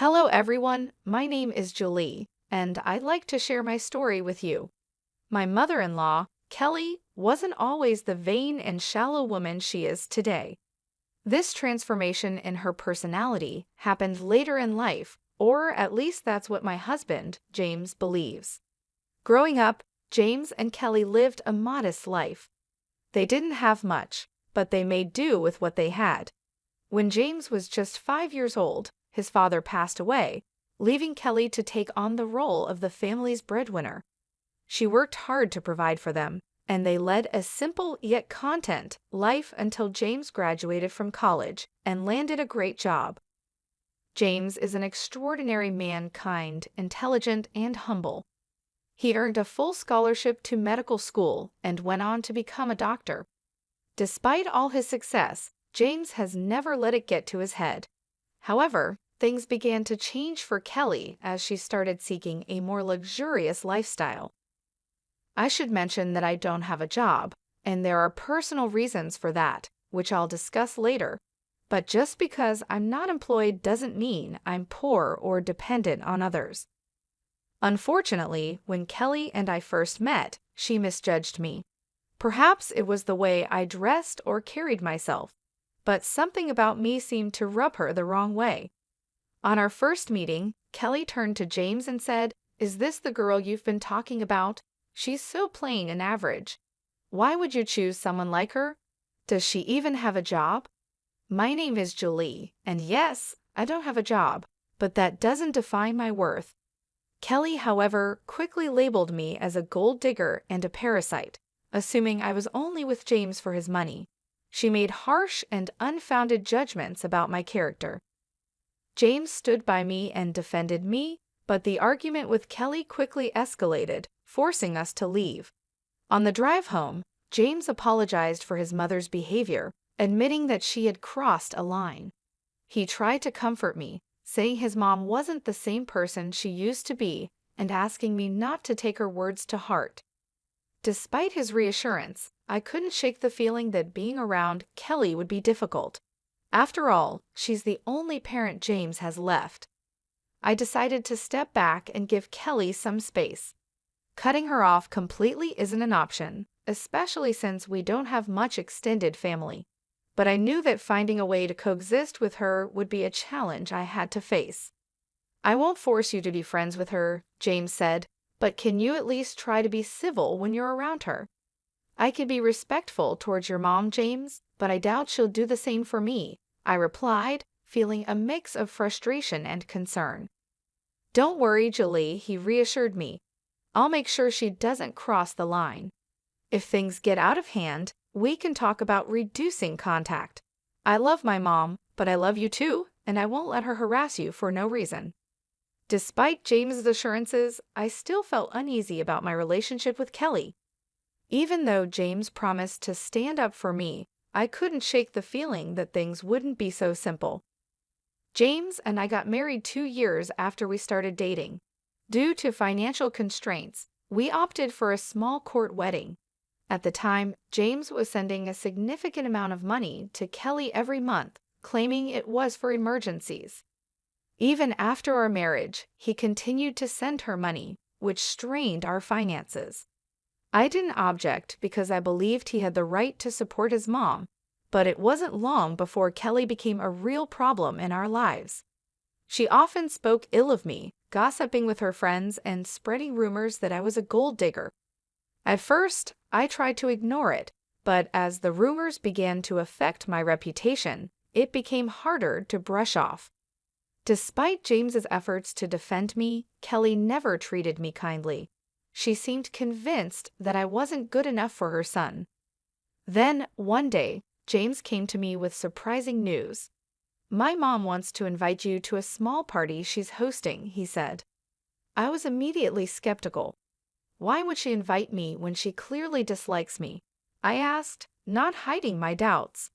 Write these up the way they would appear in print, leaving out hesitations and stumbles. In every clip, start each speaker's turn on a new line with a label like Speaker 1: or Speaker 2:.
Speaker 1: Hello everyone, my name is Julie, and I'd like to share my story with you. My mother-in-law, Kelly, wasn't always the vain and shallow woman she is today. This transformation in her personality happened later in life, or at least that's what my husband, James, believes. Growing up, James and Kelly lived a modest life. They didn't have much, but they made do with what they had. When James was just 5 years old, his father passed away, leaving Kelly to take on the role of the family's breadwinner. She worked hard to provide for them, and they led a simple yet content life until James graduated from college and landed a great job. James is an extraordinary man, kind, intelligent, and humble. He earned a full scholarship to medical school and went on to become a doctor. Despite all his success, James has never let it get to his head. However, things began to change for Kelly as she started seeking a more luxurious lifestyle. I should mention that I don't have a job, and there are personal reasons for that, which I'll discuss later. But just because I'm not employed doesn't mean I'm poor or dependent on others. Unfortunately, when Kelly and I first met, she misjudged me. Perhaps it was the way I dressed or carried myself, but something about me seemed to rub her the wrong way. On our first meeting, Kelly turned to James and said, "Is this the girl you've been talking about? She's so plain and average. Why would you choose someone like her? Does she even have a job?" My name is Julie, and yes, I don't have a job, but that doesn't define my worth. Kelly, however, quickly labeled me as a gold digger and a parasite, assuming I was only with James for his money. She made harsh and unfounded judgments about my character. James stood by me and defended me, but the argument with Kelly quickly escalated, forcing us to leave. On the drive home, James apologized for his mother's behavior, admitting that she had crossed a line. He tried to comfort me, saying his mom wasn't the same person she used to be and asking me not to take her words to heart. Despite his reassurance, I couldn't shake the feeling that being around Kelly would be difficult. After all, she's the only parent James has left. I decided to step back and give Kelly some space. Cutting her off completely isn't an option, especially since we don't have much extended family. But I knew that finding a way to coexist with her would be a challenge I had to face. "I won't force you to be friends with her," James said, "but can you at least try to be civil when you're around her?" "I can be respectful towards your mom, James, but I doubt she'll do the same for me," I replied, feeling a mix of frustration and concern. "Don't worry, Julie," he reassured me. "I'll make sure she doesn't cross the line. If things get out of hand, we can talk about reducing contact. I love my mom, but I love you too, and I won't let her harass you for no reason." Despite James's assurances, I still felt uneasy about my relationship with Kelly. Even though James promised to stand up for me, I couldn't shake the feeling that things wouldn't be so simple. James and I got married 2 years after we started dating. Due to financial constraints, we opted for a small court wedding. At the time, James was sending a significant amount of money to Kelly every month, claiming it was for emergencies. Even after our marriage, he continued to send her money, which strained our finances. I didn't object because I believed he had the right to support his mom, but it wasn't long before Kelly became a real problem in our lives. She often spoke ill of me, gossiping with her friends and spreading rumors that I was a gold digger. At first, I tried to ignore it, but as the rumors began to affect my reputation, it became harder to brush off. Despite James's efforts to defend me, Kelly never treated me kindly. She seemed convinced that I wasn't good enough for her son. Then, one day, James came to me with surprising news. "My mom wants to invite you to a small party she's hosting," he said. I was immediately skeptical. "Why would she invite me when she clearly dislikes me?" I asked, not hiding my doubts.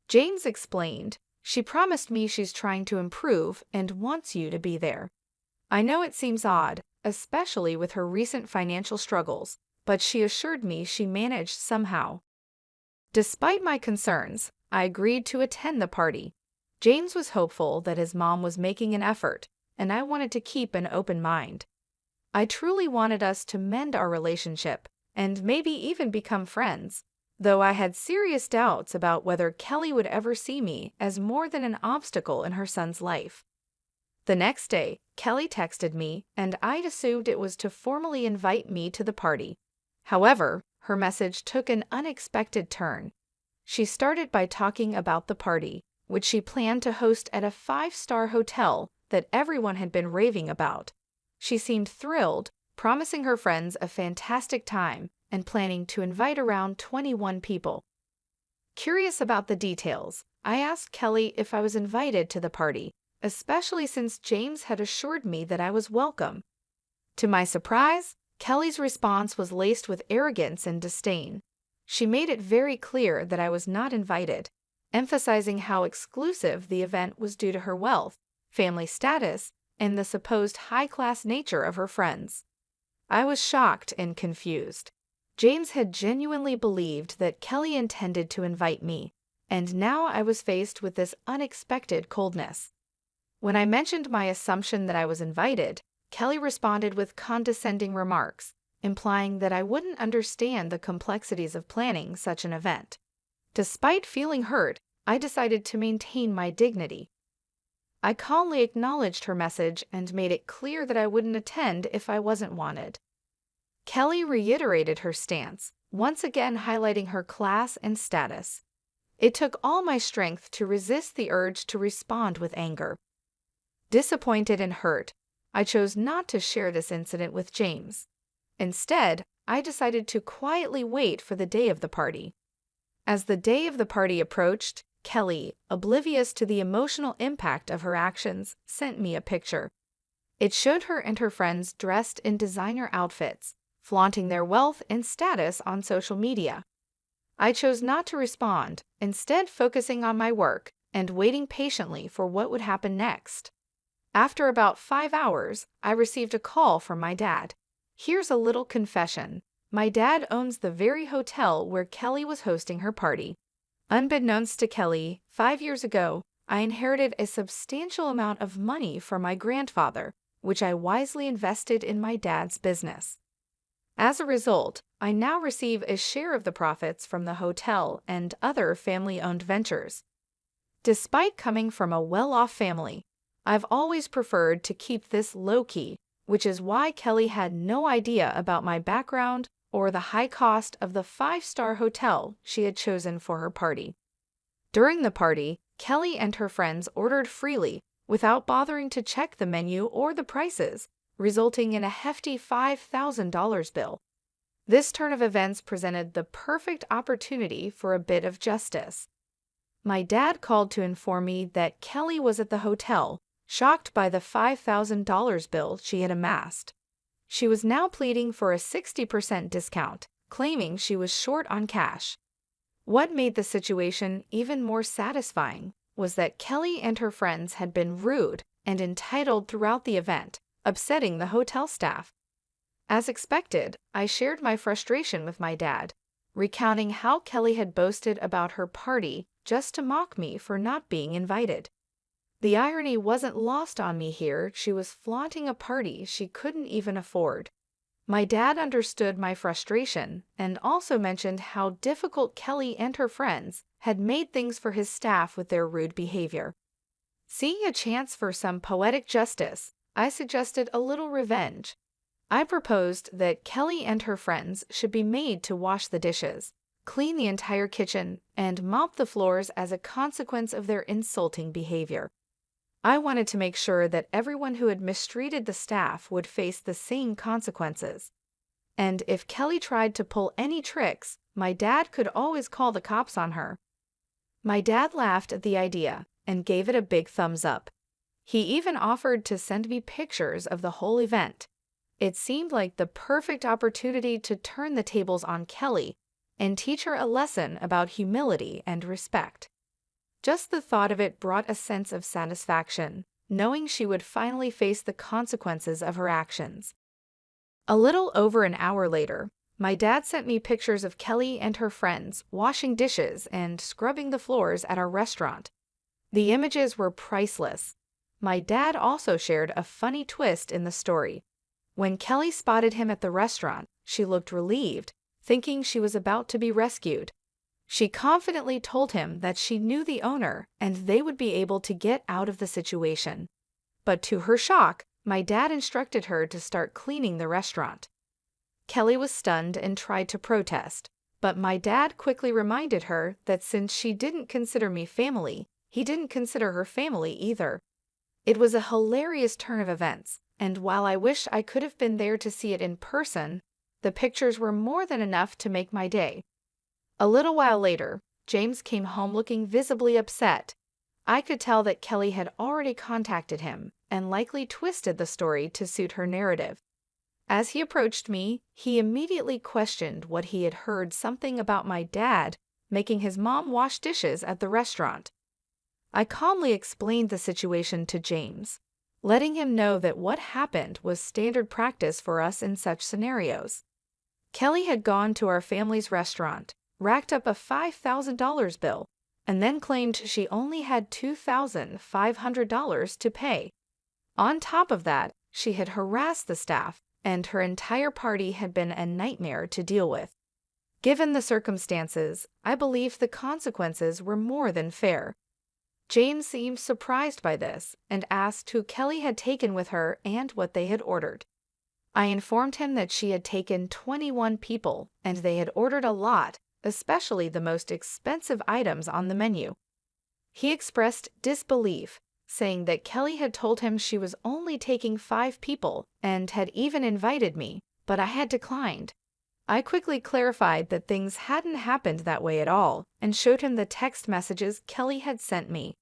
Speaker 1: James explained, "She promised me she's trying to improve and wants you to be there. I know it seems odd, especially with her recent financial struggles, but she assured me she managed somehow." Despite my concerns, I agreed to attend the party. James was hopeful that his mom was making an effort, and I wanted to keep an open mind. I truly wanted us to mend our relationship and maybe even become friends, though I had serious doubts about whether Kelly would ever see me as more than an obstacle in her son's life. The next day, Kelly texted me, and I'd assumed it was to formally invite me to the party. However, her message took an unexpected turn. She started by talking about the party, which she planned to host at a five-star hotel that everyone had been raving about. She seemed thrilled, promising her friends a fantastic time and planning to invite around 21 people. Curious about the details, I asked Kelly if I was invited to the party, especially since James had assured me that I was welcome. To my surprise, Kelly's response was laced with arrogance and disdain. She made it very clear that I was not invited, emphasizing how exclusive the event was due to her wealth, family status, and the supposed high-class nature of her friends. I was shocked and confused. James had genuinely believed that Kelly intended to invite me, and now I was faced with this unexpected coldness. When I mentioned my assumption that I was invited, Kelly responded with condescending remarks, implying that I wouldn't understand the complexities of planning such an event. Despite feeling hurt, I decided to maintain my dignity. I calmly acknowledged her message and made it clear that I wouldn't attend if I wasn't wanted. Kelly reiterated her stance, once again highlighting her class and status. It took all my strength to resist the urge to respond with anger. Disappointed and hurt, I chose not to share this incident with James. Instead, I decided to quietly wait for the day of the party. As the day of the party approached, Kelly, oblivious to the emotional impact of her actions, sent me a picture. It showed her and her friends dressed in designer outfits, flaunting their wealth and status on social media. I chose not to respond, instead focusing on my work and waiting patiently for what would happen next. After about 5 hours, I received a call from my dad. Here's a little confession. My dad owns the very hotel where Kelly was hosting her party. Unbeknownst to Kelly, 5 years ago, I inherited a substantial amount of money from my grandfather, which I wisely invested in my dad's business. As a result, I now receive a share of the profits from the hotel and other family-owned ventures. Despite coming from a well-off family, I've always preferred to keep this low-key, which is why Kelly had no idea about my background or the high cost of the five-star hotel she had chosen for her party. During the party, Kelly and her friends ordered freely without bothering to check the menu or the prices, resulting in a hefty $5,000 bill. This turn of events presented the perfect opportunity for a bit of justice. My dad called to inform me that Kelly was at the hotel, shocked by the $5,000 bill she had amassed. She was now pleading for a 60% discount, claiming she was short on cash. What made the situation even more satisfying was that Kelly and her friends had been rude and entitled throughout the event, upsetting the hotel staff. As expected, I shared my frustration with my dad, recounting how Kelly had boasted about her party just to mock me for not being invited. The irony wasn't lost on me here. She was flaunting a party she couldn't even afford. My dad understood my frustration and also mentioned how difficult Kelly and her friends had made things for his staff with their rude behavior. Seeing a chance for some poetic justice, I suggested a little revenge. I proposed that Kelly and her friends should be made to wash the dishes, clean the entire kitchen, and mop the floors as a consequence of their insulting behavior. I wanted to make sure that everyone who had mistreated the staff would face the same consequences. And if Kelly tried to pull any tricks, my dad could always call the cops on her. My dad laughed at the idea and gave it a big thumbs up. He even offered to send me pictures of the whole event. It seemed like the perfect opportunity to turn the tables on Kelly and teach her a lesson about humility and respect. Just the thought of it brought a sense of satisfaction, knowing she would finally face the consequences of her actions. A little over an hour later, my dad sent me pictures of Kelly and her friends washing dishes and scrubbing the floors at our restaurant. The images were priceless. My dad also shared a funny twist in the story. When Kelly spotted him at the restaurant, she looked relieved, thinking she was about to be rescued. She confidently told him that she knew the owner and they would be able to get out of the situation. But to her shock, my dad instructed her to start cleaning the restaurant. Kelly was stunned and tried to protest, but my dad quickly reminded her that since she didn't consider me family, he didn't consider her family either. It was a hilarious turn of events, and while I wish I could have been there to see it in person, the pictures were more than enough to make my day. A little while later, James came home looking visibly upset. I could tell that Kelly had already contacted him and likely twisted the story to suit her narrative. As he approached me, he immediately questioned what he had heard something about my dad making his mom wash dishes at the restaurant. I calmly explained the situation to James, letting him know that what happened was standard practice for us in such scenarios. Kelly had gone to our family's restaurant, racked up a $5,000 bill, and then claimed she only had $2,500 to pay. On top of that, she had harassed the staff, and her entire party had been a nightmare to deal with. Given the circumstances, I believe the consequences were more than fair. James seemed surprised by this and asked who Kelly had taken with her and what they had ordered. I informed him that she had taken 21 people and they had ordered a lot, especially the most expensive items on the menu. He expressed disbelief, saying that Kelly had told him she was only taking 5 people and had even invited me, but I had declined. I quickly clarified that things hadn't happened that way at all and showed him the text messages Kelly had sent me.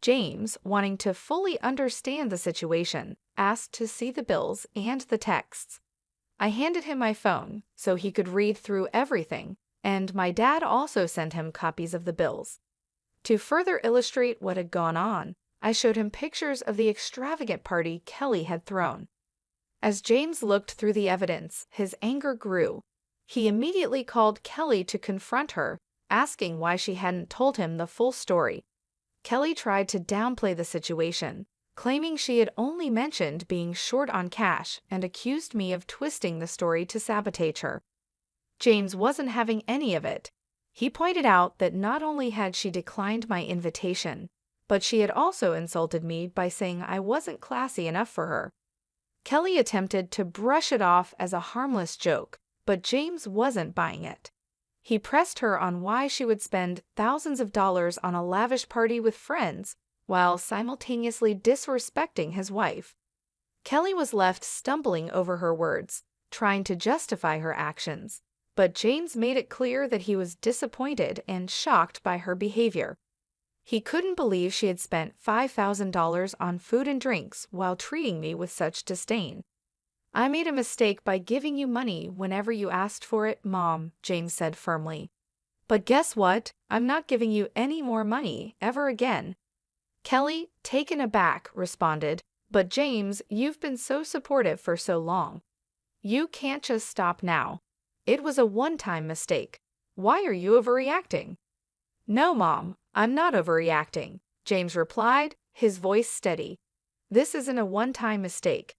Speaker 1: James, wanting to fully understand the situation, asked to see the bills and the texts. I handed him my phone so he could read through everything, and my dad also sent him copies of the bills. To further illustrate what had gone on, I showed him pictures of the extravagant party Kelly had thrown. As James looked through the evidence, his anger grew. He immediately called Kelly to confront her, asking why she hadn't told him the full story. Kelly tried to downplay the situation, claiming she had only mentioned being short on cash and accused me of twisting the story to sabotage her. James wasn't having any of it. He pointed out that not only had she declined my invitation, but she had also insulted me by saying I wasn't classy enough for her. Kelly attempted to brush it off as a harmless joke, but James wasn't buying it. He pressed her on why she would spend thousands of dollars on a lavish party with friends while simultaneously disrespecting his wife. Kelly was left stumbling over her words, trying to justify her actions, but James made it clear that he was disappointed and shocked by her behavior. He couldn't believe she had spent $5,000 on food and drinks while treating me with such disdain. "I made a mistake by giving you money whenever you asked for it, Mom," James said firmly. "But guess what? I'm not giving you any more money ever again." Kelly, taken aback, responded, "But James, you've been so supportive for so long. You can't just stop now. It was a one-time mistake. Why are you overreacting?" "No, Mom, I'm not overreacting," James replied, his voice steady. "This isn't a one-time mistake.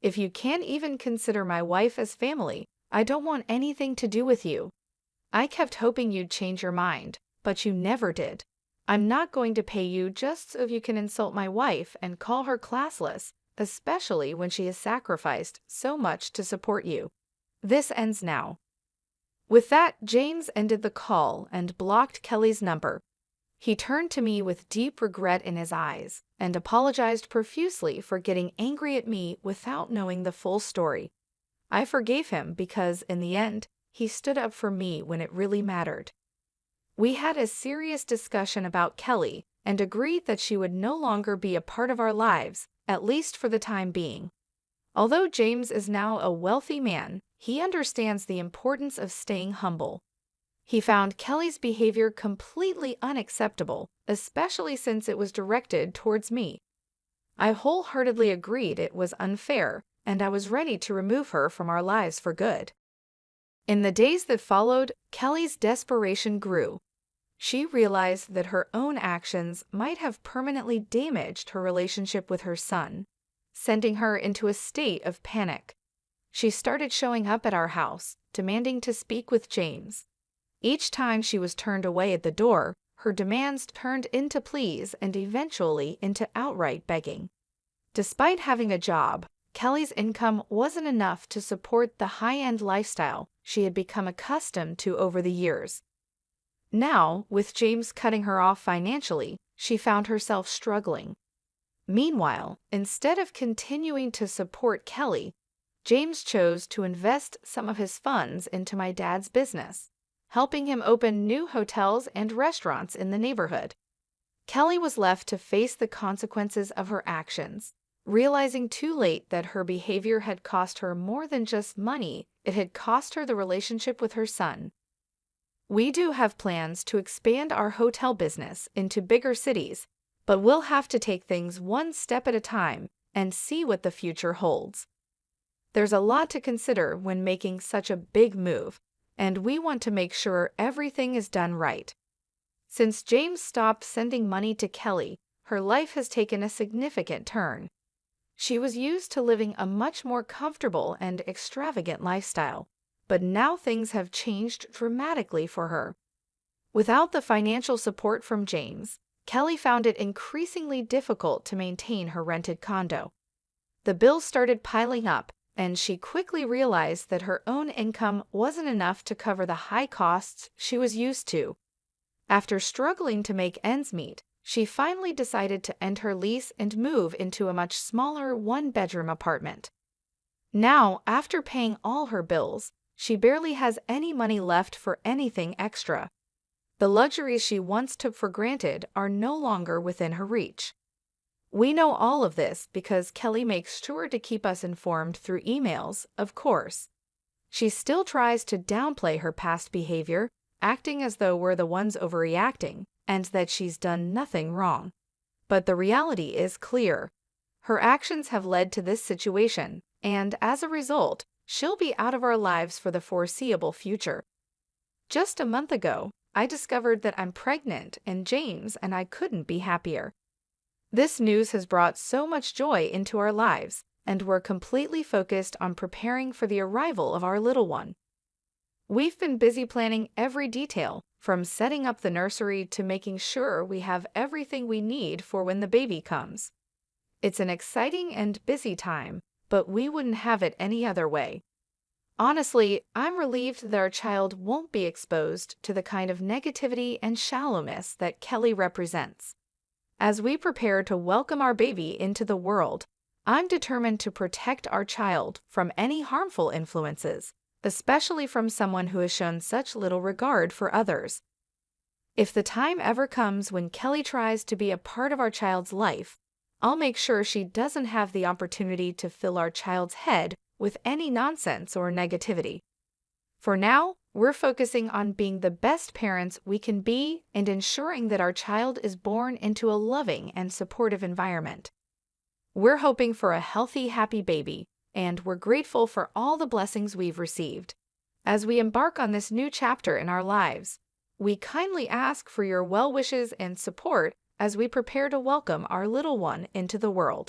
Speaker 1: If you can't even consider my wife as family, I don't want anything to do with you. I kept hoping you'd change your mind, but you never did. I'm not going to pay you just so you can insult my wife and call her classless, especially when she has sacrificed so much to support you. This ends now." With that, James ended the call and blocked Kelly's number. He turned to me with deep regret in his eyes and apologized profusely for getting angry at me without knowing the full story. I forgave him because, in the end, he stood up for me when it really mattered. We had a serious discussion about Kelly and agreed that she would no longer be a part of our lives, at least for the time being. Although James is now a wealthy man, he understands the importance of staying humble. He found Kelly's behavior completely unacceptable, especially since it was directed towards me. I wholeheartedly agreed it was unfair, and I was ready to remove her from our lives for good. In the days that followed, Kelly's desperation grew. She realized that her own actions might have permanently damaged her relationship with her son, sending her into a state of panic. She started showing up at our house, demanding to speak with James. Each time she was turned away at the door, her demands turned into pleas and eventually into outright begging. Despite having a job, Kelly's income wasn't enough to support the high-end lifestyle she had become accustomed to over the years. Now, with James cutting her off financially, she found herself struggling. Meanwhile, instead of continuing to support Kelly, James chose to invest some of his funds into my dad's business, helping him open new hotels and restaurants in the neighborhood. Kelly was left to face the consequences of her actions, realizing too late that her behavior had cost her more than just money, it had cost her the relationship with her son. We do have plans to expand our hotel business into bigger cities, but we'll have to take things one step at a time and see what the future holds. There's a lot to consider when making such a big move, and we want to make sure everything is done right. Since James stopped sending money to Kelly, her life has taken a significant turn. She was used to living a much more comfortable and extravagant lifestyle, but now things have changed dramatically for her. Without the financial support from James, Kelly found it increasingly difficult to maintain her rented condo. The bills started piling up, and she quickly realized that her own income wasn't enough to cover the high costs she was used to. After struggling to make ends meet, she finally decided to end her lease and move into a much smaller one-bedroom apartment. Now, after paying all her bills, she barely has any money left for anything extra. The luxuries she once took for granted are no longer within her reach. We know all of this because Kelly makes sure to keep us informed through emails, of course. She still tries to downplay her past behavior, acting as though we're the ones overreacting and that she's done nothing wrong. But the reality is clear. Her actions have led to this situation, and as a result, she'll be out of our lives for the foreseeable future. Just a month ago, I discovered that I'm pregnant, and James and I couldn't be happier. This news has brought so much joy into our lives, and we're completely focused on preparing for the arrival of our little one. We've been busy planning every detail, from setting up the nursery to making sure we have everything we need for when the baby comes. It's an exciting and busy time, but we wouldn't have it any other way. Honestly, I'm relieved that our child won't be exposed to the kind of negativity and shallowness that Kelly represents. As we prepare to welcome our baby into the world, I'm determined to protect our child from any harmful influences, especially from someone who has shown such little regard for others. If the time ever comes when Kelly tries to be a part of our child's life, I'll make sure she doesn't have the opportunity to fill our child's head with any nonsense or negativity. For now, we're focusing on being the best parents we can be and ensuring that our child is born into a loving and supportive environment. We're hoping for a healthy, happy baby, and we're grateful for all the blessings we've received. As we embark on this new chapter in our lives, we kindly ask for your well wishes and support as we prepare to welcome our little one into the world.